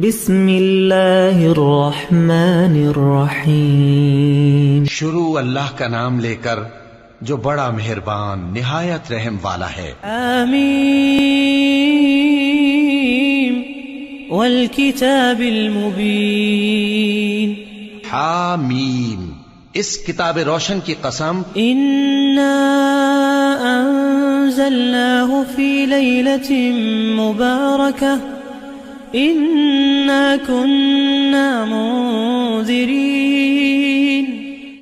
بسم اللہ الرحمن الرحیم۔ شروع اللہ کا نام لے کر جو بڑا مہربان نہایت رحم والا ہے۔ آمین والکتاب المبین۔ حامیم، اس کتاب روشن کی قسم۔ انا انزلناہ فی لیلۃ مبارکہ انا کننا منذرین۔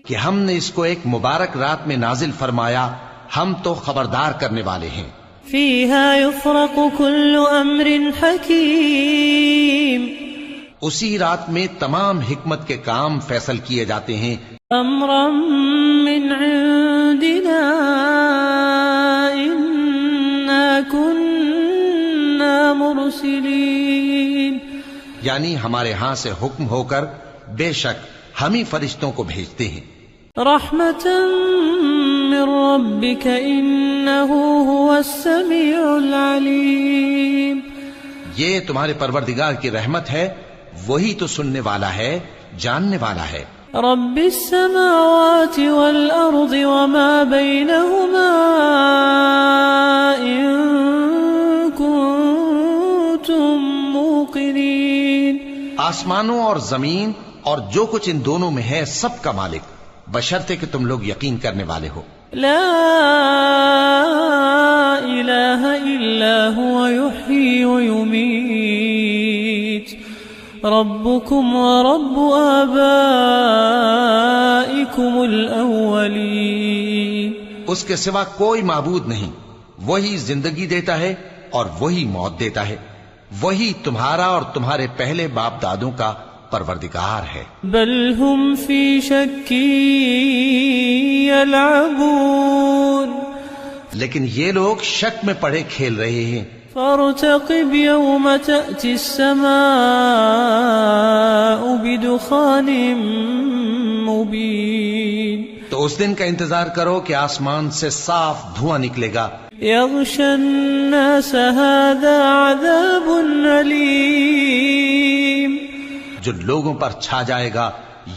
کہ ہم نے اس کو ایک مبارک رات میں نازل فرمایا، ہم تو خبردار کرنے والے ہیں۔ فیہا یفرق کل امر حکیم۔ اسی رات میں تمام حکمت کے کام فیصل کیے جاتے ہیں۔ امرا من عندنا انا کننا مرسلین۔ یعنی ہمارے ہاں سے حکم ہو کر بے شک ہم ہی فرشتوں کو بھیجتے ہیں۔ رحمتا من ربک انہ هو السمیع العلیم۔ یہ تمہارے پروردگار کی رحمت ہے، وہی تو سننے والا ہے، جاننے والا ہے۔ رب السماوات والارض وما بینہما ان کنتم موقنین۔ آسمانوں اور زمین اور جو کچھ ان دونوں میں ہے سب کا مالک، بشرطے کہ تم لوگ یقین کرنے والے ہو۔ لا الہ الا هو یحیی ویمیت ربکم ورب آبائکم الاولین۔ اس کے سوا کوئی معبود نہیں، وہی زندگی دیتا ہے اور وہی موت دیتا ہے، وہی تمہارا اور تمہارے پہلے باپ دادوں کا پروردگار ہے۔ بل ہم فی شک یلعبون۔ لیکن یہ لوگ شک میں پڑے کھیل رہے ہیں۔ فارتقب یوم تأتی السماء بدخان مبین۔ تو اس دن کا انتظار کرو کہ آسمان سے صاف دھواں نکلے گا۔ یغشی الناس هذا عذاب علیم۔ جو لوگوں پر چھا جائے گا،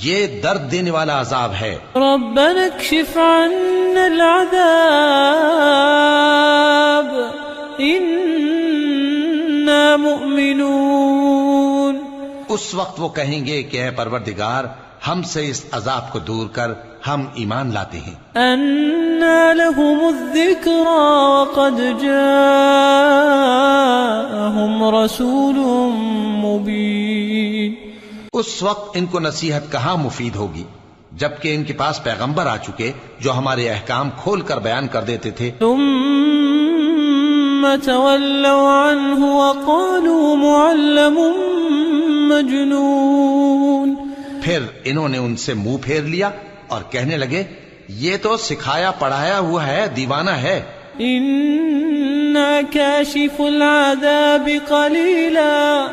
یہ درد دینے والا عذاب ہے۔ ربنا اکشف عنا العذاب انا مؤمنون۔ اس وقت وہ کہیں گے کہ اے پروردگار، ہم سے اس عذاب کو دور کر، ہم ایمان لاتے ہیں۔ انا لهم الذکری وقد جاءهم رسول مبین۔ اس وقت ان کو نصیحت کہاں مفید ہوگی، جبکہ ان کے پاس پیغمبر آ چکے جو ہمارے احکام کھول کر بیان کر دیتے تھے۔ ثم تولوا عنه وقالوا معلم مجنون۔ پھر انہوں نے ان سے منہ پھیر لیا اور کہنے لگے یہ تو سکھایا پڑھایا ہوا ہے، دیوانہ ہے۔ انا کاشف العذاب قلیلا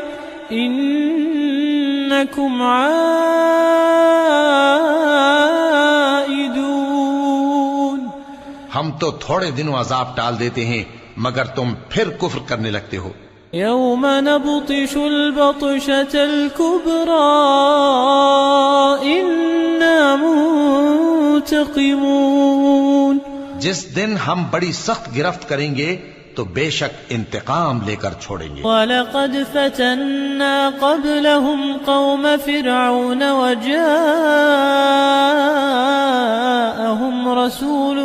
انکم عائدون۔ ہم تو تھوڑے دنوں عذاب ٹال دیتے ہیں، مگر تم پھر کفر کرنے لگتے ہو۔ یوم نبطش البطشة الكبرى انا منتقمون۔ جس دن ہم بڑی سخت گرفت کریں گے تو بے شک انتقام لے کر چھوڑیں گے۔ وَلَقَدْ فَتَنَّا قَبْلَهُمْ قَوْمَ فِرْعَوْنَ وَجَاءَهُمْ رَسُولٌ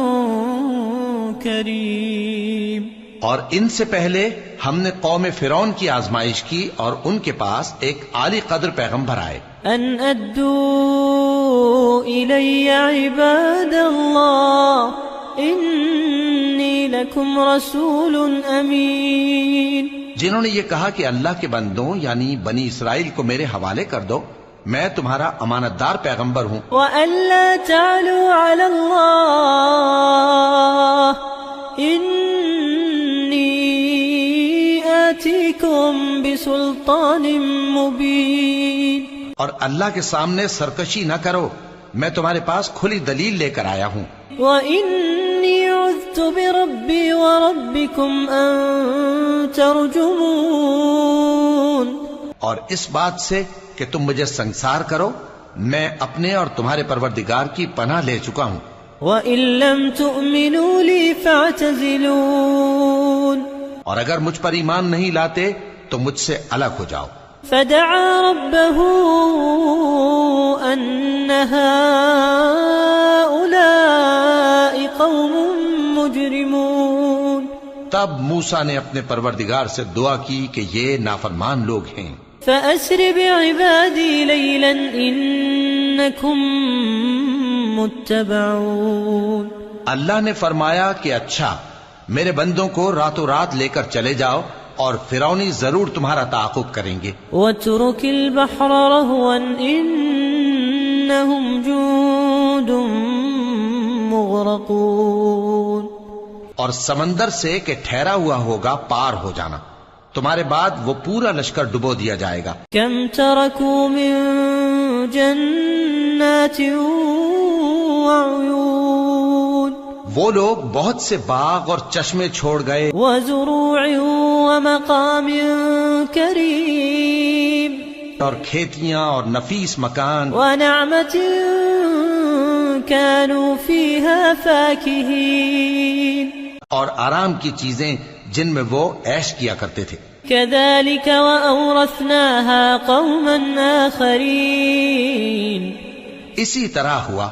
كَرِيمٌ۔ اور ان سے پہلے ہم نے قوم فرعون کی آزمائش کی اور ان کے پاس ایک عالی قدر پیغمبر آئے۔ ان ادوا الی عباد اللہ انی لکم رسول امین۔ جنہوں نے یہ کہا کہ اللہ کے بندوں یعنی بنی اسرائیل کو میرے حوالے کر دو، میں تمہارا امانت دار پیغمبر ہوں۔ وَأَلَّا تَعْلُوا عَلَى اللَّهِ إِنِّي آتِيكُمْ بِسُلْطَانٍ مُبِينٍ۔ اور اللہ کے سامنے سرکشی نہ کرو، میں تمہارے پاس کھلی دلیل لے کر آیا ہوں۔ وَإِنِّي عُذْتُ بِرَبِّي وَرَبِّكُمْ أَن تَرْجُمُونِ۔ اور اس بات سے کہ تم مجھے سنسار کرو میں اپنے اور تمہارے پروردگار کی پناہ لے چکا ہوں. وَإِن لَّمْ تُؤْمِنُوا لِي فَاعْتَزِلُونِ اور اگر مجھ پر ایمان نہیں لاتے تو مجھ سے الگ ہو جاؤ. فدعا ربه أن هؤلاء قوم مجرمون تب موسیٰ نے اپنے پروردگار سے دعا کی کہ یہ نافرمان لوگ ہیں. فأسر بعبادي ليلا إنكم متبعون. اللہ نے فرمایا کہ اچھا میرے بندوں کو راتوں رات لے کر چلے جاؤ اور فرعونی ضرور تمہارا تعاقب کریں گے. واترك البحر رهوا إنهم جند مغرقون. اور سمندر سے کہ ٹھہرا ہوا ہوگا پار ہو جانا تمہارے بعد وہ پورا لشکر ڈبو دیا جائے گا. كم تركوا من جنات وعيون. وہ لوگ بہت سے باغ اور چشمے چھوڑ گئے. وزروع ومقام کریم. اور کھیتیاں اور نفیس مکان. ونعمة كانوا فيها فاكهين. اور آرام کی چیزیں جن میں وہ عیش کیا کرتے تھے. كذلك وأورثناها قوما آخرين. اسی طرح ہوا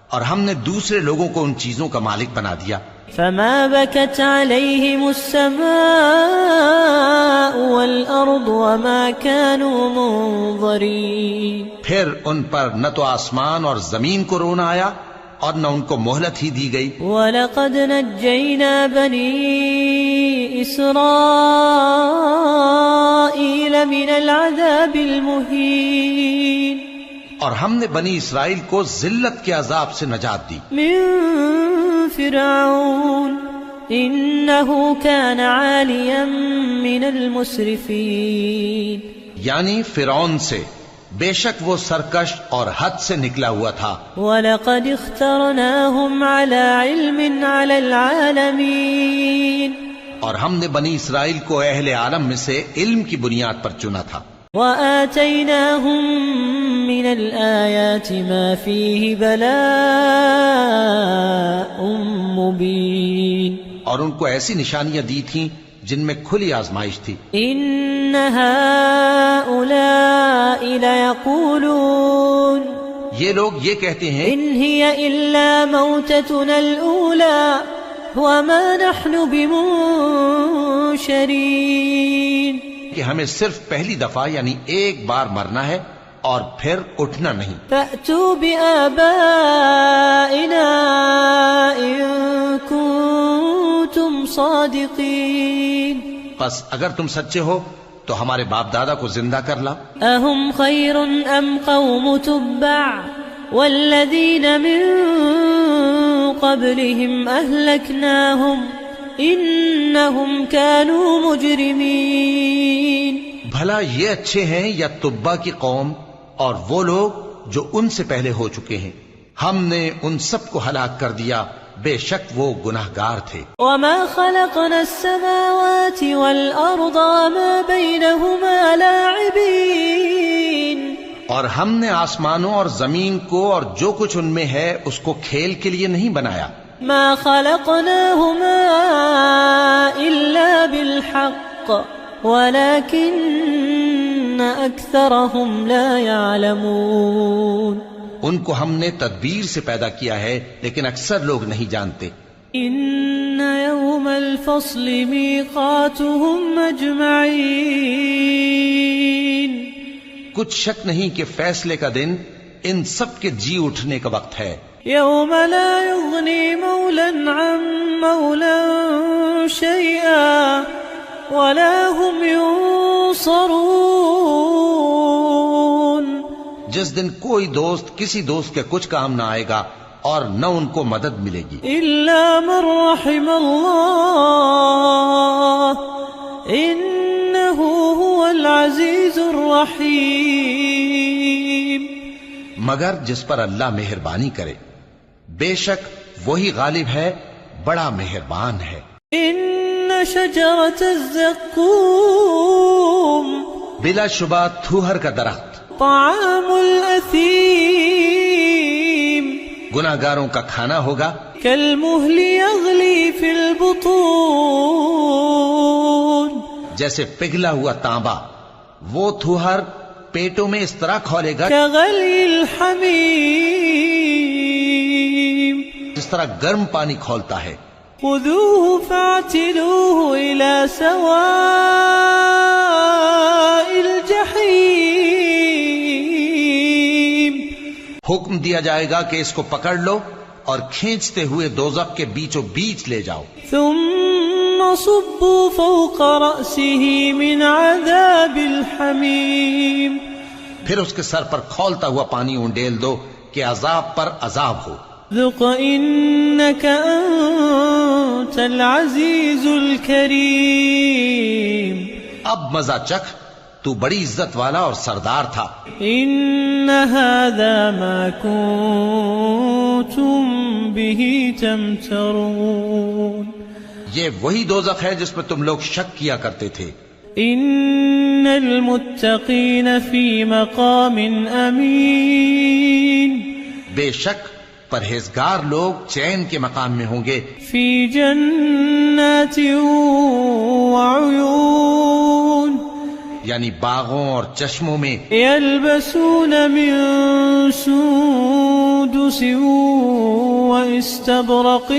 اور ہم نے دوسرے لوگوں کو ان چیزوں کا مالک بنا دیا. فما بكت عليهم السماء والأرض وما كانوا منظرين. پھر ان پر نہ تو آسمان اور زمین کو رونا آیا اور نہ ان کو مہلت ہی دی گئی. وَلَقَدْ نَجَّيْنَا بَنِي إِسْرَائِيلَ مِنَ الْعَذَابِ الْمُهِينِ. اور ہم نے بنی اسرائیل کو ذلت کے عذاب سے نجات دی. من فرعون إنه كان عاليا من المسرفين. یعنی فرعون سے بے شک وہ سرکش اور حد سے نکلا ہوا تھا. وَلَقَدِ اخْتَرْنَاهُمْ عَلَى عِلْمٍ عَلَى الْعَالَمِينَ. اور ہم نے بنی اسرائیل کو اہل عالم میں سے علم کی بنیاد پر چنا تھا. وَآتَيْنَاهُمْ مِنَ الْآيَاتِ مَا فِيهِ بَلَاءٌ مُبِينٌ. اور ان کو ایسی نشانیاں دی تھیں جن میں کھلی آزمائش تھی. إِنَّ هَؤُلَاءِ لَيَقُولُونَ یہ لوگ یہ کہتے ہیں إِنْ هِيَ إِلَّا مَوْتَتُنَا الْأُولَى وَمَا نَحْنُ بِمُنشَرِينَ. کہ ہمیں صرف پہلی دفعہ یعنی ایک بار مرنا ہے اور پھر اٹھنا نہیں. فَأْتُوا بِآبَائِنَا إِن كُنتُمْ صَادِقِينَ. بس اگر تم سچے ہو تو ہمارے باپ دادا کو زندہ کر لا. أَهُمْ خَيْرٌ أَمْ قَوْمُ تُبَّعٍ وَالَّذِينَ مِن قَبْلِهِمْ أَهْلَكْنَاهُمْ إِنَّهُمْ كَانُوا مُجْرِمِينَ. بھلا یہ اچھے ہیں یا تبا کی قوم اور وہ لوگ جو ان سے پہلے ہو چکے ہیں؟ ہم نے ان سب کو ہلاک کر دیا بے شک وہ گناہگار تھے. وَمَا خَلَقْنَا السَّمَاوَاتِ وَالْأَرْضَ وَمَا بَيْنَهُمَا لَاعِبِينَ. اور ہم نے آسمانوں اور زمین کو اور جو کچھ ان میں ہے اس کو کھیل کے لیے نہیں بنایا. مَا خَلَقْنَاهُمَا إِلَّا بِالْحَقِّ وَلَكِنَّ أَكْثَرَهُمْ لَا يَعْلَمُونَ. ان کو ہم نے تدبیر سے پیدا کیا ہے لیکن اکثر لوگ نہیں جانتے. إِنَّ يَوْمَ الْفَصْلِ مِيقَاتُهُمْ أَجْمَعِينَ. کچھ شک نہیں کہ فیصلے کا دن ان سب کے جی اٹھنے کا وقت ہے. يَوْمَ لَا يُغْنِي مَوْلًى عَن مَوْلًى شَيْئًا وَلَا هُمْ يُنصَرُونَ. جس دن کوئی دوست کسی دوست کے کچھ کام نہ آئے گا اور نہ ان کو مدد ملے گی. إِلَّا مَن رَّحِمَ اللَّهُ إِنَّهُ هُوَ الْعَزِيزُ الرَّحِيمُ. مگر جس پر اللہ مہربانی کرے بے شک وہی غالب ہے بڑا مہربان ہے. إِنَّ شَجَرَةَ الزَّقُّومِ بلا شبہ تھوہر کا درخت طعام الأثيم گناہگاروں کا کھانا ہوگا. كالمهل يغلي في البطون جیسے پگھلا ہوا تانبا وہ تھوہر پیٹوں میں اس طرح کھولے گا كغلي الحميم جس طرح گرم پانی کھولتا ہے. خذوه فاعتلوه إلى سواء الجحيم حکم دیا جائے گا کہ اس کو پکڑ لو اور کھینچتے ہوئے دوزخ کے بیچوں بیچ لے جاؤ. ثم صبوا فوق رأسه من عذاب الحميم پھر اس کے سر پر کھولتا ہوا پانی انڈیل دو کہ عذاب پر عذاب ہو. ذق إنك أنت العزيز الكريم اب مزہ چکھ تو بڑی عزت والا اور سردار تھا. إن هذا ما كنتم به تمترون یہ وہی دوزخ ہے جس میں تم لوگ شک کیا کرتے تھے. إن المتقين في مقام أمين بے شک پرہیزگار لوگ چین کے مقام میں ہوں گے. في جنات وعيون یعنی باغوں اور چشموں میں. يلبسون من سندس واستبرق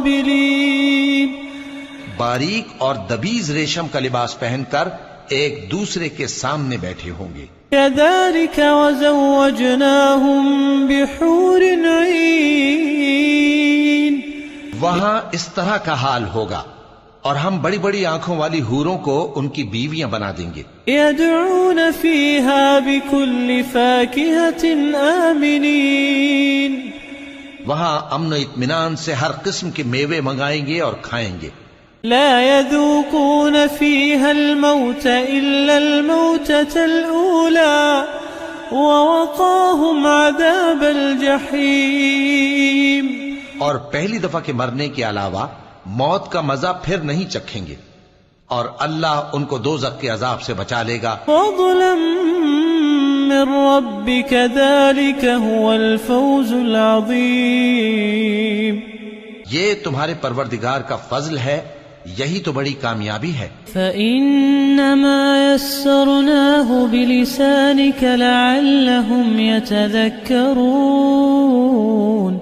متقابلين باریک اور دبیز ریشم کا لباس پہن کر ایک دوسرے کے سامنے بیٹھے ہوں گے. كذلك وزوجناهم بحور عين وہاں اس طرح کا حال ہوگا اور ہم بڑی بڑی آنکھوں والی حوروں کو ان کی بیویاں بنا دیں گے. يدعون فيها بكل فاكهة آمنين وہاں امن و اطمینان سے ہر قسم کے میوے منگائیں گے اور کھائیں گے. لا يذوقون فيها الموت إلا الموتة الأولى ووقاهم عذاب الجحيم اور پہلی دفعہ کے مرنے کے علاوہ موت کا مزہ پھر نہیں چکھیں گے اور اللہ ان کو دوزخ کے عذاب سے بچا لے گا. فضلا من ربك ذلك هو الفوز العظيم یہ تمہارے پروردگار کا فضل ہے، یہی تو بڑی کامیابی ہے. فإنما يسرناه بلسانك لعلهم يتذكرون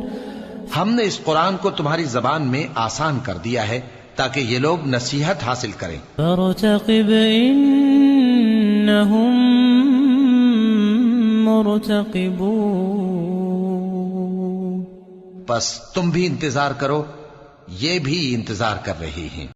ہم نے اس قرآن کو تمہاری زبان میں آسان کر دیا ہے تاکہ یہ لوگ نصیحت حاصل کریں. فارتقب إنهم مرتقبون بس تم بھی انتظار کرو، یہ بھی انتظار کر رہی ہیں.